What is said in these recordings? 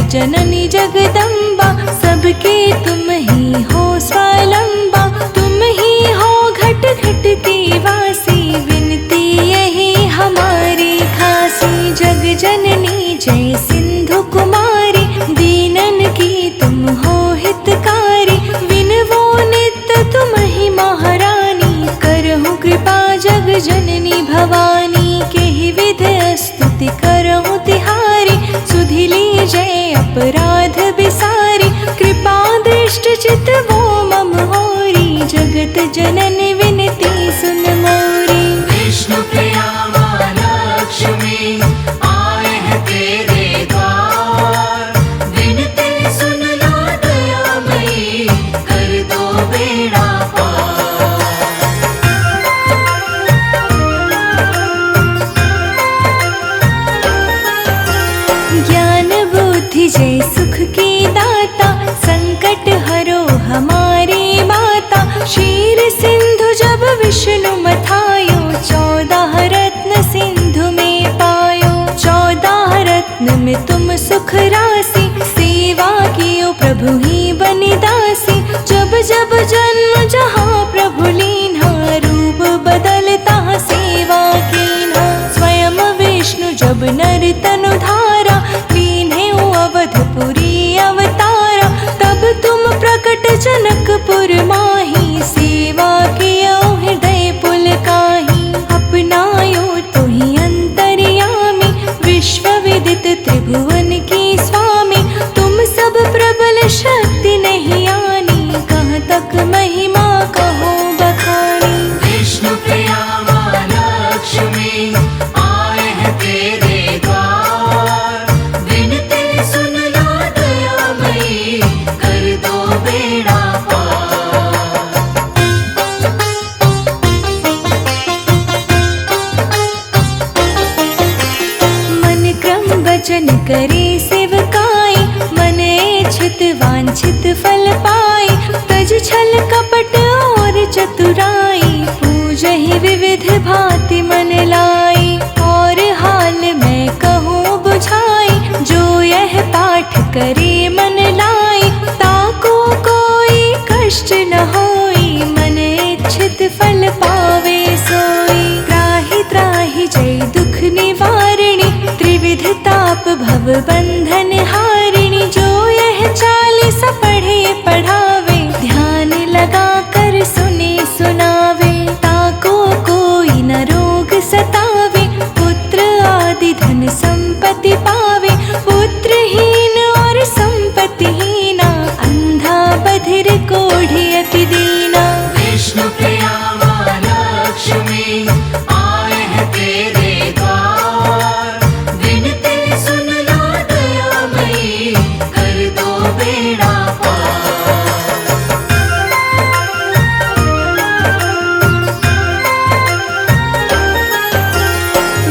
जननी जगदम्बा, सबके तुम ही हो स्वावलंबा। तुम ही हो घट घट की वासी, विनती यही हमारी खासी। जग जननी जय सिंधु कुमारी, दीनन की तुम हो हितकारी। विनवो नित्य तुम ही महारानी, करहु कृपा जग जननी भवानी। के ही विध स्तुति करहु तिहारी, सुधि लीजय अपराध बिसारी। कृपा दृष्ट चित वो मम होरी, जगत जनन विनती सुन मोरी। विष्णु प्रिया माँ लक्ष्मी, आए हैं तेरे द्वार। विनती सुन लो दयामयी, कर दो बेड़ा पार। ज्ञान बुद्धि जय सुख की दाता, संकट हरो हमारी माता। क्षीर सिंधु जब विष्णु मथायो, 14 रत्न सिंधु में पायो। 14 रत्न में तुम सुख राशि, सेवा कियो प्रभु ही बनि दासी। जब जब जन्म जहाँ प्रभु लीन्हा, रूप बदलता सेवा कीन्हा। स्वयं विष्णु जब नर तनु धारा, लीन्हे अवधपुरी अवतारा। तब तुम प्रकट जनकपुर माही, सेवा कियो हृदय पुलकाही। अपनायो तुहि अंतर्यामी, विश्व विदित त्रिभुवन की स्वामी। तुम सब प्रबल शक्ति नहीं आनी, कहाँ तक महिमा कहो बखानी। विष्णु प्रिया माँ लक्ष्मी, आए हैं तेरे द्वार। विनती सुन लो दयामयी, कर दो बेड़ा पार। मन क्रम वचन करे सेवकाई, मन इच्छित वांछित फल पाई। तज छल कपट और चतुराई, पूजहि विविध भांति मन लाई। और हाल मैं कहूँ बुझाई, जो यह पाठ करे मन लाई। ताको कोई कष्ट न होई, मन इच्छित फल पावे सोई। त्राहि त्राहि जय दुख निवारिणी, त्रिविध ताप भव बंधन हारिणी। जो यह 40 पढ़े पढ़ावे, ध्यान लगा कर सुने सुनावे। ताको कोई न रोग सतावे, पुत्र आदि धन संपत्ति पावे। पुत्रहीन और संपत्तिहीना, अंधा बधिर कोढ़ी अति दीना। विष्णु प्रिया माँ लक्ष्मी, आए हैं तेरे द्वार। विनती सुन लो दयामयी, कर दो बेड़ा पार।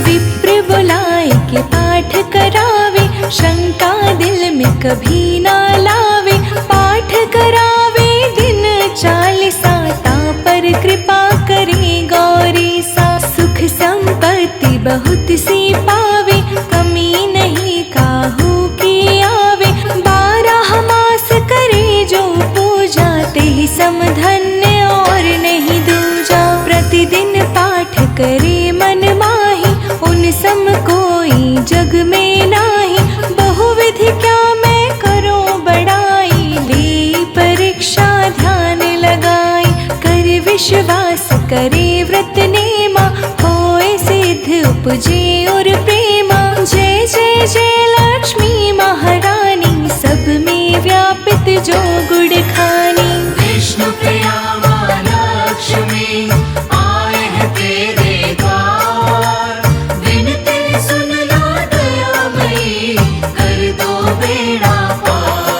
विप्र बुलाए के पाठ करावे, शंका दिल में कभी ना लावे। पाठ करावे दिन 40, ता पर कृपा करे गौरी सा। सुख संपत्ति बहुत सी पावे, कमी नहीं काहू की आवे। 12 मास करे जो पूजा, तेहि समधन्य और नहीं दूजा। प्रतिदिन पाठ करे मन माही, उन सम कोई जग में नाही। बहुविधि क्या मैं करूं बड़ाई, ले परीक्षा ध्यान लगाई। कर विश्वास करे व्रत नेमा, होए सिद्ध उपजे और प्रेमा। जय जय जय लक्ष्मी महारानी, सब में व्यापित जो गुण खानी। विष्णु प्रिया माँ लक्ष्मी, आए हैं तेरे द्वार। विनती सुन लो दयामयी, कर दो बेड़ा पार।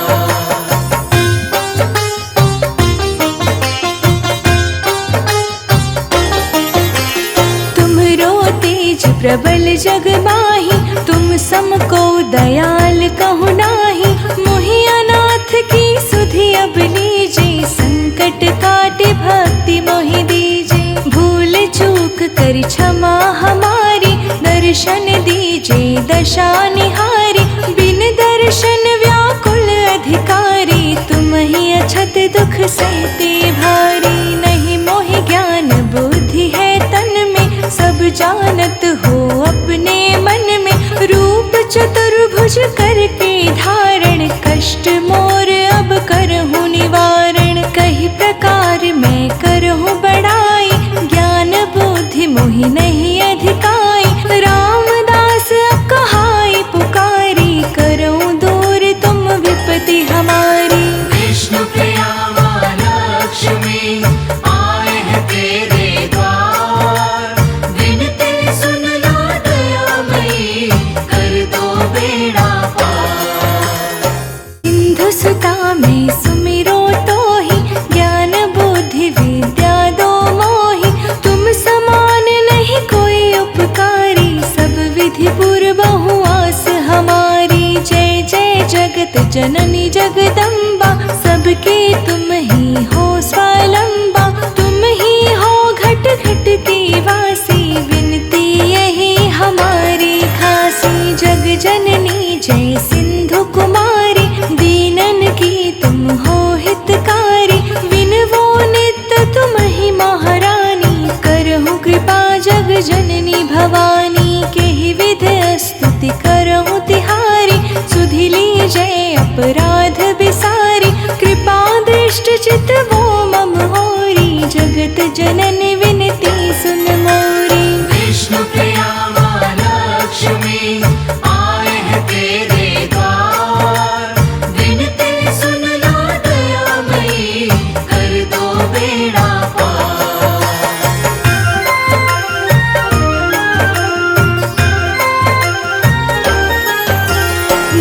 तुम्हरो तेज प्रबल जग माही, तुम सम को दयाल कहु नाही। मोहि अनाथ की सुधि अब लीजे, संकट काटे भक्ति मोहि दीजे। भूल चूक कर क्षमा हमारी, दर्शन दीजे दशा निहारी। बिन दर्शन दर्शन व्याकुल अधिकारी, तुम ही अछत दुख सहते भारी। नहीं मोहि ज्ञान बुद्धि है तन में, सब जानत हो अपने मन में। रूप चतुर्भुज करके धारण, कष्ट मोर अब करहूँ निवारण। कही प्रकार मैं करहूँ बड़ाई, ज्ञान बुद्धि मोहि नहीं अधिकाई। रामदास अब कहाई पुकारी, करऊँ दूर तुम विपत्ति हमारी। विष्णु प्रिया माँ लक्ष्मी आए हैं तेरे द्वार। विनती सुन लो दयामयी, कर दो बेड़ा पार। सिंधु सुता में सुमिरो तो ही, ज्ञान बुद्धि विद्या दो मोहि। तुम समान नहीं कोई उपकारी, सब विधि पूर्वहु आस हमारी। जय जय जगत जननी जगदम्बा, सबके तुम ही हो स्वावलंबा। तुम ही हो घट घट की वासी, विनती यही हमारी खासी। जग जननी जय सिंधु कुमारी, दीनन की तुम हो हितकारी। विनवो नित्य तुम ही महारानी, करहु कृपा जग जननी भवानी। केहि विधि स्तुति करहु तिहारी, सुधि लीजय अपराध बिसारी। कृपा दृष्ट चित वो मम होरी, जगत जननी विनती सुन मोरी। विष्णु प्रिया माँ लक्ष्मी आए हैं तेरे द्वार। विनती सुन लो दयामयी, कर दो बेड़ा पार।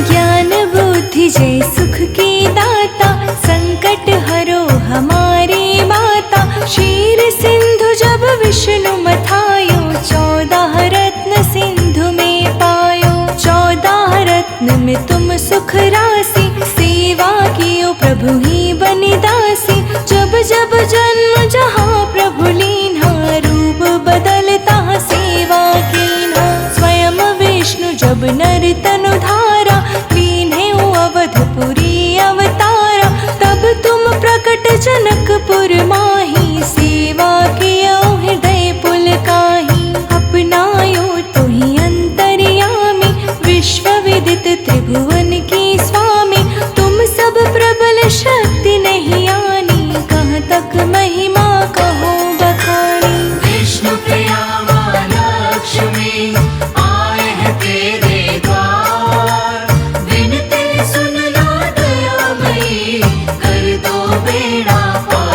ज्ञान बुद्धि जय सुख की दाता, संकट हरो हमारी माता। क्षीर सिंधु जब विष्णु मथायो, 14 रत्न सिंधु में पायो। 14 रत्न में तुम सुख राशि, सेवा कियो प्रभु ही बनि दासी। जब जब जन्म जहाँ प्रभु लीन्हा, रूप बदलता सेवा कीन्हा। स्वयं विष्णु जब नर तनु धारा, लीन्हे अवधपुरी अवतारा। तब तुम प्रकट जनकपुर माही, सेवा कियो हृदय पुलकाही। अपनायो तुहि अंतर्यामी, विश्व विदित त्रिभुवन की स्वामी। तुम सब प्रबल शक्ति नहीं आनी, कहाँ तक महिमा कहो बखानी। विष्णु प्रिया माँ लक्ष्मी आए हैं तेरे द्वार। विनती सुन लो दयामयी, कर दो बेड़ा पार।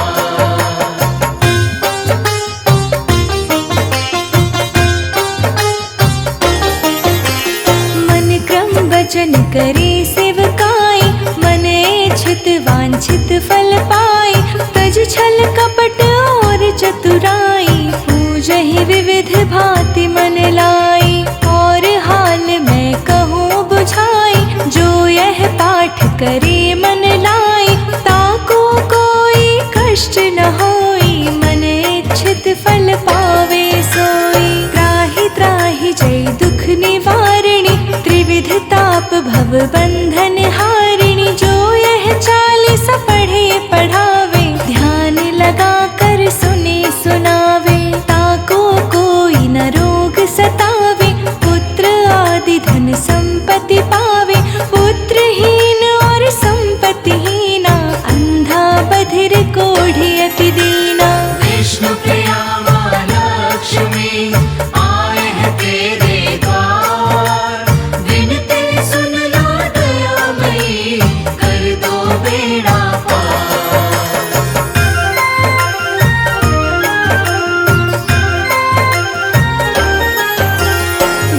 मन क्रम वचन करे सेवकाई, मन इच्छित वांछित फल पाई। तज छल कपट और चतुराई, पूजहि विविध भांति मन लाई। और हाल मैं कहूँ बुझाई, जो यह पाठ करे मन लाई। ताको कोई कष्ट न होई, मन इच्छित फल पावे सोई। त्राहि त्राहि जय दुख निवारिणी, त्रिविध ताप भव बंधन हारिणी। जो यह 40 पढ़े पढ़ावे, ध्यान लगा कर सुने सुनावे। ताको कोई न रोग सतावे, पुत्र आदि धन संपत्ति पावे। पुत्रहीन और संपत्तिहीना, अंधा बधिर कोढ़ी अति दीना। विष्णु प्रिया माँ लक्ष्मी आए हैं तेरे द्वार। विनती सुन लो दयामयी, कर दो बेड़ा पार।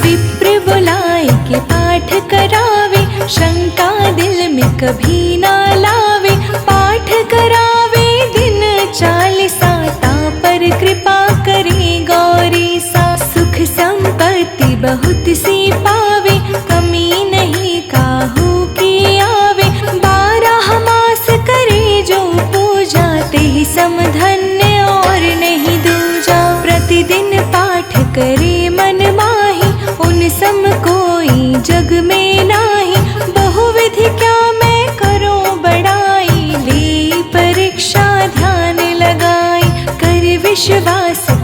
विप्र बुलाए के पाठ करावे, शंका दिल में कभी ना लावे। पाठ करावे दिन 40, ता पर कृपा करे गौरी सा। सुख संपत्ति बहुत सी पावे, कमी नहीं काहू की आवे। 12 मास करे जो पूजा, ते ही समधन्य और नहीं दूजा। प्रतिदिन पाठ करे मन माही, उन सम कोई जग में नाही। बहुविध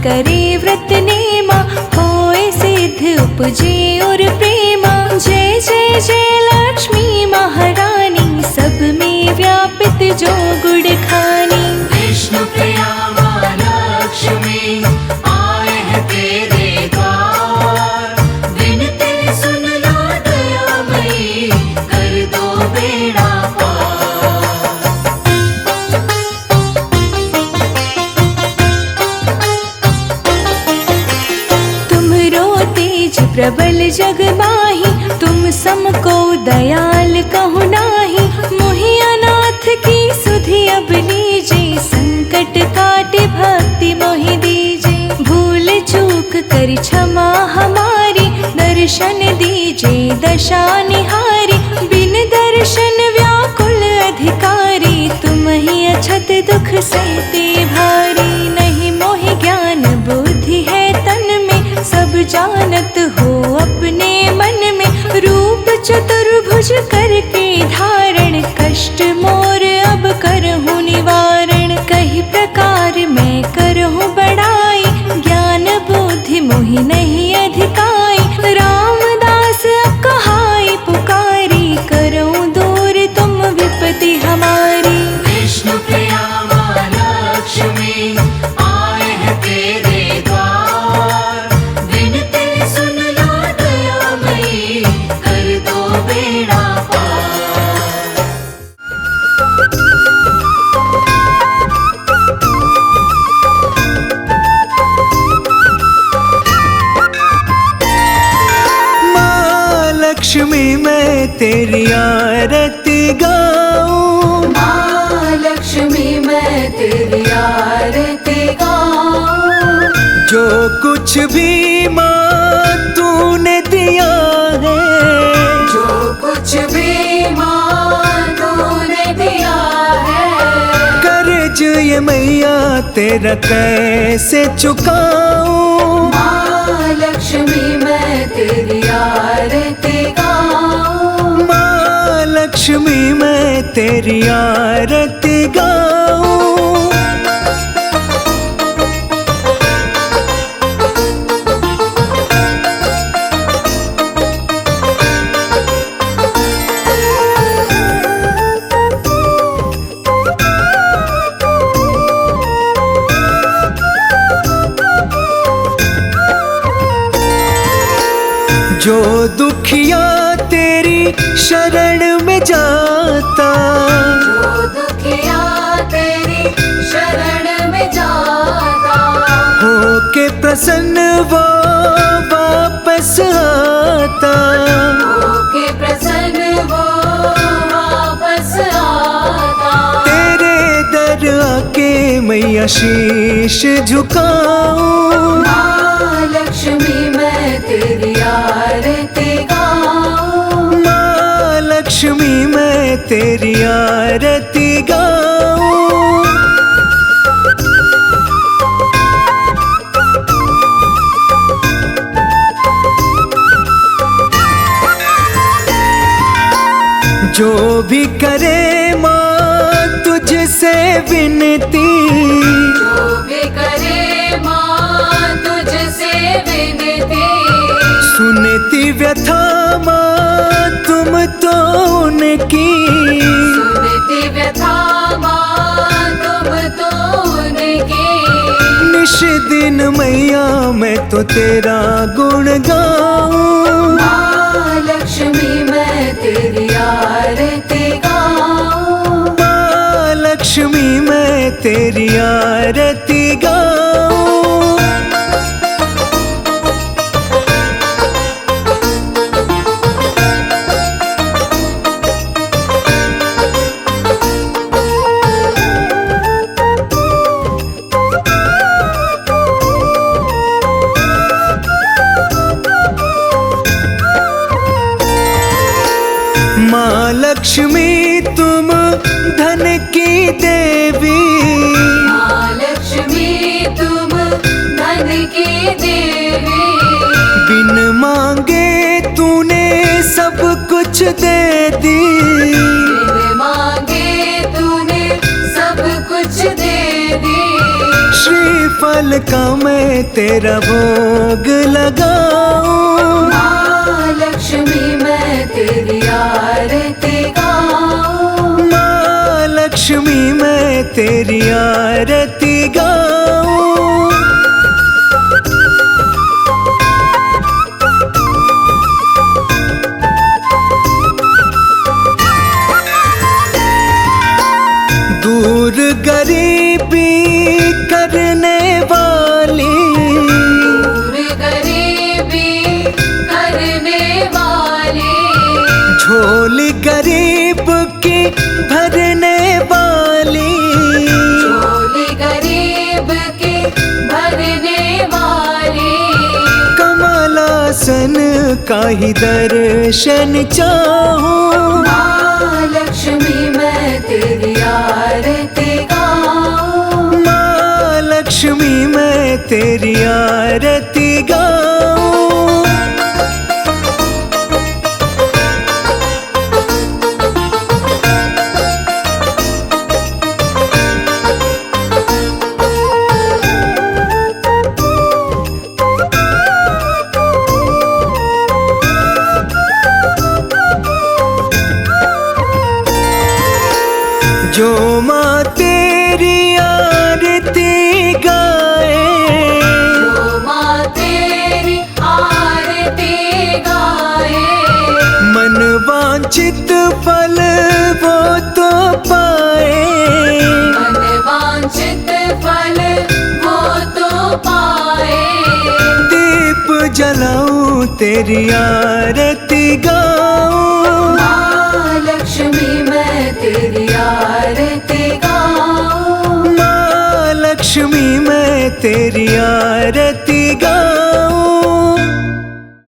करे व्रत नेमा, होए सिद्ध उपजे और प्रेमा। जय जय जय लक्ष्मी महारानी, सब में व्यापित जो गुण खानी। विष्णु प्रिया माँ लक्ष्मी आए हैं तेरे द्वार, विनती सुन लो दयामयी, कर दो बेड़ा पार। तुम्हरो तेज प्रबल जग माही, तुम सम को दयाल कहु नाही। मोहि अनाथ की सुधि अब लीजे, संकट काटे भक्ति मोहि दीजे। भूल चूक कर क्षमा हमारी, दर्शन दीजे दशा निहारी। बिन दर्शन व्याकुल अधिकारी, तुम ही अछत दुख सहते भारी। नहीं मोहि ज्ञान बुद्धि है तन में, सब जानत हो अपने मन में। रूप चतुर्भुज करके धारण, कष्ट मोर अब करहूँ निवारण। कही प्रकार मैं करहूँ बड़ाई, ज्ञान बुद्धि मोहि नहीं अधिकाई। रामदास अब कहाई पुकारी, करहूँ दूर तुम विपत्ति हमारी। विष्णु प्रिया माँ लक्ष्मी आए हैं तेरे द्वार, विनती सुन लो दयामयी, कर दो बेड़ा पार। माँ लक्ष्मी मैं तेरी आरती गाऊं, माँ लक्ष्मी मैं तेरी आरती गाऊं। जो कुछ भी माँ तूने दिया है, जो कुछ भी माँ तूने दिया है, कर्ज ये मैया तेरा कैसे चुकाऊं। माँ लक्ष्मी मैं तेरी आरती गाऊं। माँ लक्ष्मी मैं तेरी आरती गाऊं। जो दुखिया तेरी शरण में जाता, जो दुखिया तेरी शरण में जाता, हो के प्रसन्न वो वापस आता। होके प्रसन्न वो वापस आता। तेरे दर आके मैया शीश झुकाऊं। माँ लक्ष्मी मैं तेरी आरती गाऊं। माँ लक्ष्मी मैं तेरी आरती गाऊं। जो भी करे माँ तुझसे विनती, जो भी करे माँ तुझसे विनती, सुनती व्यथा माँ तुम तो उनकी। सुनती व्यथा माँ तुम तो उनकी। निश दिन मैया मैं तो तेरा गुण गाऊं। माँ लक्ष्मी मैं तेरी आरती गाऊं। माँ लक्ष्मी मैं तेरी आरती गाऊं। माँ लक्ष्मी तुम धन की देवी, माँ लक्ष्मी तुम धन की देवी। बिन मांगे तूने सब कुछ दे दी। बिन मांगे तूने सब कुछ दे दी। श्रीफल का मैं तेरा भोग लगाऊं। माँ लक्ष्मी मैं तेरी आरती गाऊं। माँ लक्ष्मी मैं तेरी आरती गाऊं। दूर गरीबी करने वाली, दूर गरीबी करने वाली, झोली गरीब की भरने वाली, झोली गरीब की भरने वाली, कमलासन का ही दर्शन चाहूं। माँ लक्ष्मी मैं तेरी आरती गाऊं। माँ लक्ष्मी मैं तेरी आरती गाऊं। जो माँ तेरी आरती गाए, जो माँ तेरी आरती गाए, मन वांछित फल वो तो पाए। मन वांछित फल वो तो पाए। दीप जलाऊं तेरी आरती गाऊं। माँ लक्ष्मी मैं तेरी आरती गाऊं। माँ लक्ष्मी मैं तेरी आरती